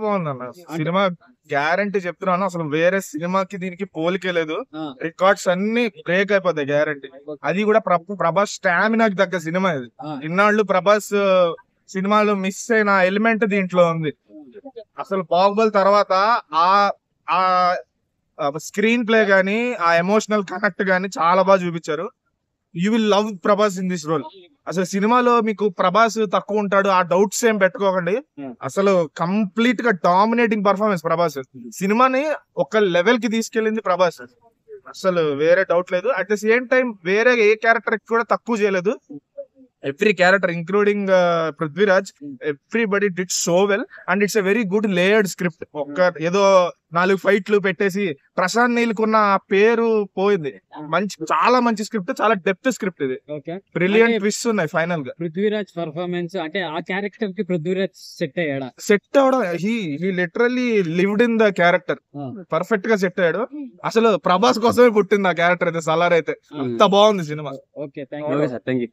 బాగుందన్న cinema. Guarantee చెప్తున్నాను, అసలు వేరే సినిమాకి దీనికి పోలికే లేదు. రికార్డ్స్ అన్ని బ్రేక్ అయిపోతాయి గ్యారంటీ. అది కూడా ప్రభాస్ స్టామినాకి తగ్గ సినిమా ఇది. ఇన్నాళ్ళు ప్రభాస్ సినిమాలో మిస్ అయిన ఎలిమెంట్ దీంట్లో ఉంది. అసలు బాహుబలి తర్వాత ఆ ఆ స్క్రీన్ ప్లే గానీ, ఆ ఎమోషనల్ కనెక్ట్ గానీ చాలా బాగా చూపించారు. You will love Prabhas in this role. అసలు సినిమాలో మీకు ప్రభాస్ తక్కువ ఉంటాడు ఆ డౌట్స్ ఏం పెట్టుకోకండి. అసలు కంప్లీట్ గా డామినేటింగ్ పర్ఫార్మెన్స్ ప్రభాస్. సినిమాని ఒక లెవెల్ కి తీసుకెళ్ళింది ప్రభాస్, అసలు వేరే డౌట్ లేదు. అట్ ద సేమ్ టైం వేరే ఏ క్యారెక్టర్ కూడా తక్కువ చేయలేదు. Every character including Prithviraj, everybody did so well and it's a very good layered script. ఏదో 4 ఫైట్లు పెట్టేసి ప్రశాంత్ నీల్ కున్న పేరు పోయింది. చాలా మంచి స్క్రిప్ట్, చాలా డెప్త్ స్క్రిప్ట్ ఇది. బ్రిలియంట్ ట్విస్ట్ ఉన్నాయి ఫైనల్ గా. పృథ్వీరాజ్ పర్ఫార్మెన్స్ అంటే ఆ క్యారెక్టర్ కి పృథ్వీరాజ్ సెట్ అయ్యాడా? సెట్ అవడం, he literally lived in the character. Perfect గా సెట్ అయ్యాడు. అసలు ప్రభాస్ కోసమే పుట్టింది ఆ క్యారెక్టర్ అయితే. సలార్ అయితే అంత బాగుంది సినిమా. Okay, thank you.